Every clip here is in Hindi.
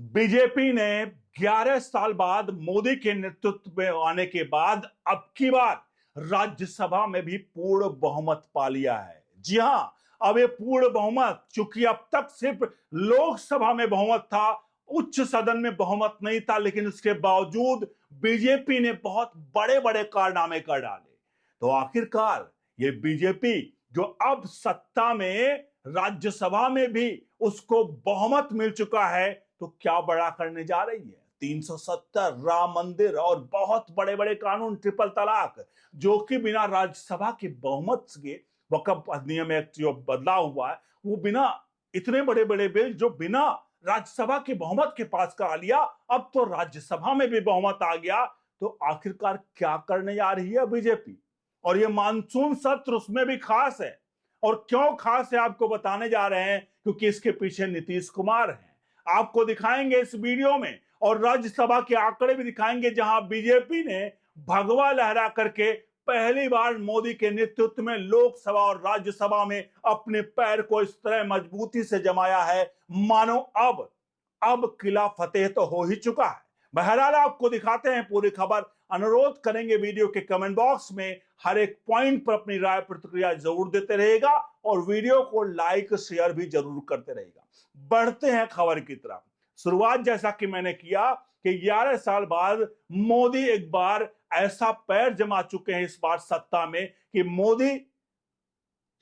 बीजेपी ने 11 साल बाद मोदी के नेतृत्व में आने के बाद अब की बार राज्यसभा में भी पूर्ण बहुमत पा लिया है। जी हां, अब ये पूर्ण बहुमत, चूंकि अब तक सिर्फ लोकसभा में बहुमत था, उच्च सदन में बहुमत नहीं था, लेकिन उसके बावजूद बीजेपी ने बहुत बड़े बड़े कारनामे कर डाले। तो आखिरकार ये बीजेपी जो अब सत्ता में राज्यसभा में भी उसको बहुमत मिल चुका है, तो क्या बड़ा करने जा रही है? 370, राम मंदिर और बहुत बड़े बड़े कानून, ट्रिपल तलाक, जो कि बिना राज्यसभा के बहुमत के वक्फ अधिनियम एक्ट जो बदला हुआ है, वो बिना इतने बड़े बड़े बिल जो बिना राज्यसभा के बहुमत के पास करा लिया, अब तो राज्यसभा में भी बहुमत आ गया। तो आखिरकार क्या करने जा रही है बीजेपी? और ये मानसून सत्र उसमें भी खास है। और क्यों खास है आपको बताने जा रहे हैं, क्योंकि इसके पीछे नीतीश कुमार हैं। आपको दिखाएंगे इस वीडियो में, और राज्यसभा के आंकड़े भी दिखाएंगे जहां बीजेपी ने भगवा लहरा करके पहली बार मोदी के नेतृत्व में लोकसभा और राज्यसभा में अपने पैर को इस तरह मजबूती से जमाया है, मानो अब किला फतेह तो हो ही चुका है। बहरहाल आपको दिखाते हैं पूरी खबर। अनुरोध करेंगे वीडियो के कमेंट बॉक्स में हर एक पॉइंट पर अपनी राय प्रतिक्रिया जरूर देते रहेगा, और वीडियो को लाइक शेयर भी जरूर करते रहेगा। बढ़ते हैं खबर की तरफ। शुरुआत जैसा कि मैंने किया कि 11 साल बाद मोदी एक बार ऐसा पैर जमा चुके हैं इस बार सत्ता में कि मोदी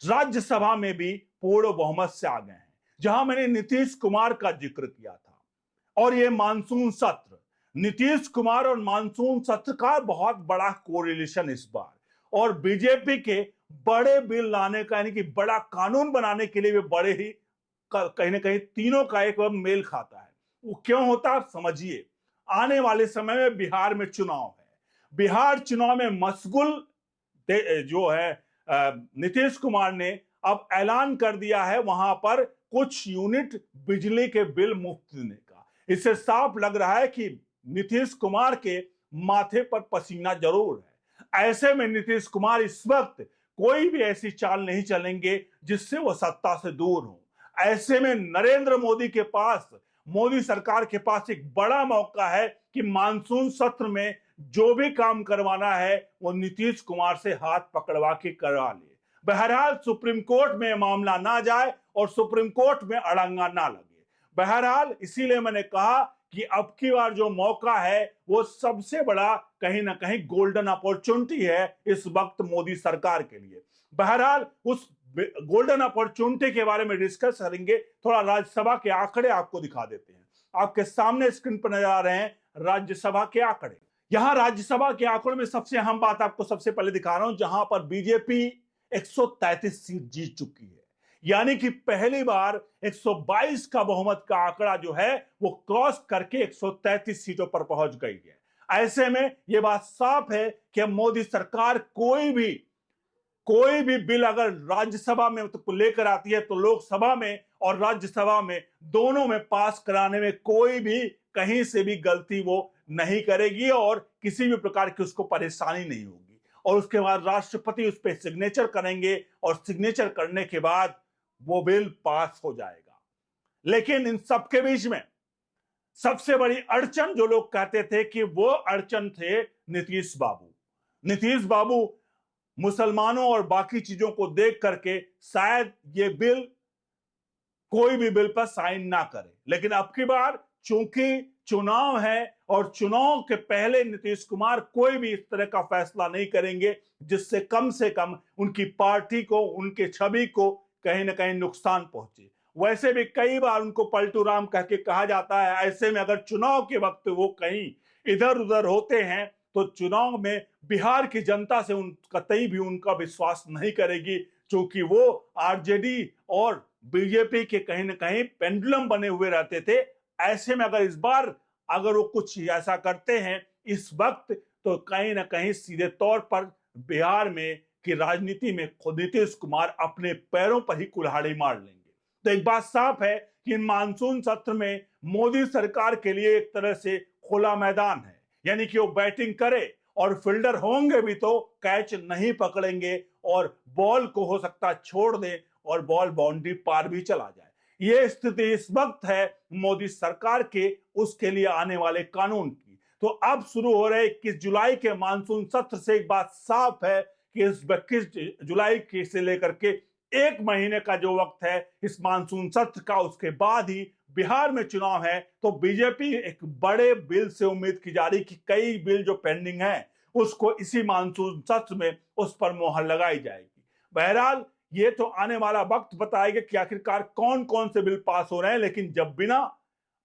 राज्यसभा में भी पूर्ण बहुमत से आ गए हैं। जहां मैंने नीतीश कुमार का जिक्र किया था, और यह मानसून सत्र, नीतीश कुमार और मानसून सत्र का बहुत बड़ा कोरिलेशन इस बार, और बीजेपी के बड़े बिल लाने का, यानी कि बड़ा कानून बनाने के लिए वे बड़े ही कहीं ना कहीं तीनों का एक मेल खाता है। वो क्यों होता है समझिए। आने वाले समय में बिहार में चुनाव है। बिहार चुनाव में मशगुल जो है नीतीश कुमार ने अब ऐलान कर दिया है वहां पर कुछ यूनिट बिजली के बिल मुफ्त देने का। इससे साफ लग रहा है कि नीतीश कुमार के माथे पर पसीना जरूर है। ऐसे में नीतीश कुमार इस वक्त कोई भी ऐसी चाल नहीं चलेंगे जिससे वो सत्ता से दूर हो। ऐसे में नरेंद्र मोदी के पास, मोदी सरकार के पास एक बड़ा मौका है कि मानसून सत्र में जो भी काम करवाना है वो नीतीश कुमार से हाथ पकड़वा के करवा ले। बहरहाल सुप्रीम कोर्ट में मामला ना जाए और सुप्रीम कोर्ट में अड़ंगा ना लगे। बहरहाल इसीलिए मैंने कहा कि अब की बार जो मौका है वो सबसे बड़ा कहीं ना कहीं गोल्डन अपॉर्चुनिटी है इस वक्त मोदी सरकार के लिए। बहरहाल उस गोल्डन अपॉर्चुनिटी के बारे में डिस्कस करेंगे। थोड़ा राज्यसभा के आंकड़े आपको दिखा देते हैं। आपके सामने स्क्रीन पर नजर आ रहे हैं राज्यसभा के आंकड़े। यहां राज्यसभा के आंकड़ों में सबसे अहम बात आपको सबसे पहले दिखा रहा हूं, जहां पर बीजेपी 133 सीट जीत चुकी है। यानी कि पहली बार 122 का बहुमत का आंकड़ा जो है वो क्रॉस करके 133 सीटों पर पहुंच गई है। ऐसे में यह बात साफ है कि मोदी सरकार कोई भी बिल अगर राज्यसभा में तो लेकर आती है, तो लोकसभा में और राज्यसभा में दोनों में पास कराने में कोई भी कहीं से भी गलती वो नहीं करेगी, और किसी भी प्रकार की उसको परेशानी नहीं होगी। और उसके बाद राष्ट्रपति उस पर सिग्नेचर करेंगे, और सिग्नेचर करने के बाद वो बिल पास हो जाएगा। लेकिन इन सबके बीच में सबसे बड़ी अड़चन जो लोग कहते थे कि वो अड़चन थे नीतीश बाबू। नीतीश बाबू मुसलमानों और बाकी चीजों को देख करके शायद ये बिल, कोई भी बिल पर साइन ना करे। लेकिन अब की बार चूंकि चुनाव है और चुनाव के पहले नीतीश कुमार कोई भी इस तरह का फैसला नहीं करेंगे जिससे कम से कम उनकी पार्टी को, उनके छवि को कहीं ना कहीं नुकसान पहुंचे। वैसे भी कई बार उनको पलटू राम कह के कहा जाता है। ऐसे में अगर चुनाव के वक्त वो कहीं इधर उधर होते हैं तो चुनाव में बिहार की जनता से कतई भी उनका विश्वास नहीं करेगी, क्योंकि वो आरजेडी और बीजेपी के कहीं ना कहीं पेंडुलम बने हुए रहते थे। ऐसे में अगर इस बार अगर वो कुछ ऐसा करते हैं इस वक्त, तो कहीं ना कहीं सीधे तौर पर बिहार में की राजनीति में खुद नीतीश कुमार अपने पैरों पर ही कुल्हाड़ी मार लेंगे। तो एक बात साफ है कि मानसून सत्र में मोदी सरकार के लिए एक तरह से खुला मैदान है। यानी कि वो बैटिंग करे और फील्डर होंगे भी तो कैच नहीं पकड़ेंगे, और बॉल को हो सकता छोड़ दे और बॉल बाउंड्री पार भी चला जाए। ये स्थिति इस वक्त है मोदी सरकार के उसके लिए आने वाले कानून की। तो अब शुरू हो रहे 21 जुलाई के मानसून सत्र से एक बात साफ है कि इस 21 जुलाई के से लेकर के एक महीने का जो वक्त है इस मानसून सत्र का, उसके बाद ही बिहार में चुनाव है। तो बीजेपी एक बड़े बिल से उम्मीद की जा रही कि कई बिल जो पेंडिंग है उसको इसी मानसून सत्र में उस पर मोहर लगाई जाएगी। बहरहाल ये तो आने वाला वक्त बताएगा कि आखिरकार कौन कौन से बिल पास हो रहे हैं, लेकिन जब बिना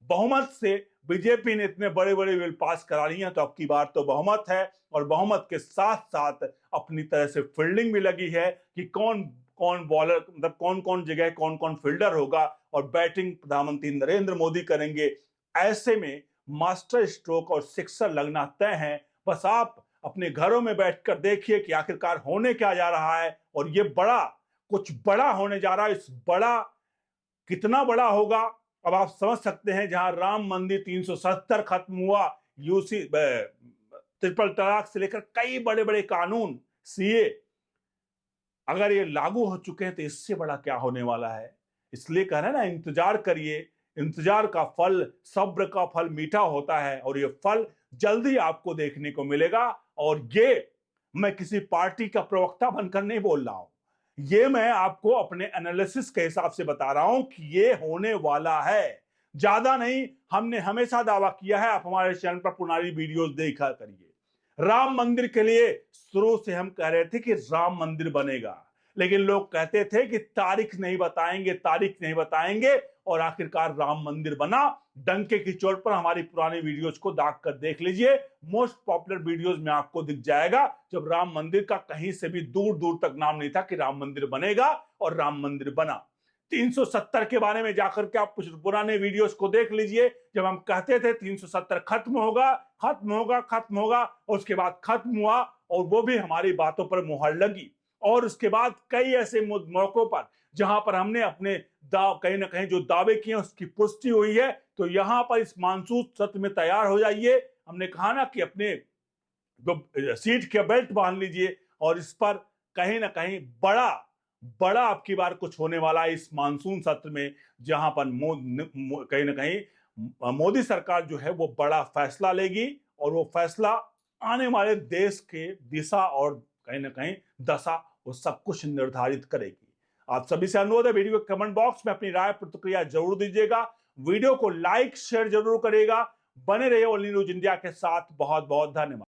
बहुमत से बीजेपी ने इतने बड़े बड़े बिल पास करा ली हैं तो अब की बार तो बहुमत है, और बहुमत के साथ साथ अपनी तरह से फील्डिंग भी लगी है कि कौन कौन बॉलर, मतलब कौन कौन जगह कौन कौन फील्डर होगा, और बैटिंग प्रधानमंत्री नरेंद्र मोदी करेंगे। ऐसे में मास्टर स्ट्रोक और सिक्सर लगना तय है। बस आप अपने घरों में बैठकर देखिए कि आखिरकार होने क्या जा रहा है, और ये बड़ा कुछ बड़ा होने जा रहा है। इस बड़ा कितना बड़ा होगा अब आप समझ सकते हैं। जहां राम मंदिर 370 खत्म हुआ, यूसी ट्रिपल तलाक से लेकर कई बड़े बड़े कानून, सीए अगर ये लागू हो चुके हैं तो इससे बड़ा क्या होने वाला है। इसलिए कह रहे हैं ना, इंतजार करिए, इंतजार का फल, सब्र का फल मीठा होता है, और ये फल जल्दी आपको देखने को मिलेगा। और ये मैं किसी पार्टी का प्रवक्ता बनकर नहीं बोल रहा हूं, ये मैं आपको अपने एनालिसिस के हिसाब से बता रहा हूं कि ये होने वाला है। ज्यादा नहीं, हमने हमेशा दावा किया है, आप हमारे चैनल पर पुरानी वीडियोस देखा करिए। राम मंदिर के लिए शुरू से हम कह रहे थे कि राम मंदिर बनेगा, लेकिन लोग कहते थे कि तारीख नहीं बताएंगे, तारीख नहीं बताएंगे, और आखिरकार राम मंदिर बना। डंके की चोट पर हमारी पुरानी वीडियोस को दाग कर देख लीजिए, मोस्ट पॉपुलर वीडियोस में आपको दिख जाएगा जब राम मंदिर का कहीं से भी दूर दूर तक नाम नहीं था कि राम मंदिर बनेगा, और राम मंदिर बना। 370 के बारे में जाकर के आप कुछ पुराने वीडियोस को देख लीजिए, जब हम कहते थे 370 खत्म होगा खत्म होगा खत्म होगा, और उसके बाद खत्म हुआ, और वो भी हमारी बातों पर मुहर लगी। और उसके बाद कई ऐसे मौकों पर जहां पर हमने अपने कहीं ना कहीं जो दावे किए उसकी पुष्टि हुई है। तो यहां पर इस मानसून सत्र में तैयार हो जाइए। हमने कहा ना कि अपने जो सीट के बेल्ट बांध लीजिए, और इस पर कहीं ना कहीं बड़ा बड़ा आपकी बार कुछ होने वाला है इस मानसून सत्र में, जहां पर कहीं ना कहीं मोदी सरकार जो है वो बड़ा फैसला लेगी, और वो फैसला आने वाले देश के दिशा और कहीं ना कहीं दशा वो सब कुछ निर्धारित करेगी। आप सभी से अनुरोध है, वीडियो के कमेंट बॉक्स में अपनी राय प्रतिक्रिया जरूर दीजिएगा, वीडियो को लाइक शेयर जरूर करिएगा। बने रहिए ओनली न्यूज इंडिया के साथ। बहुत बहुत धन्यवाद।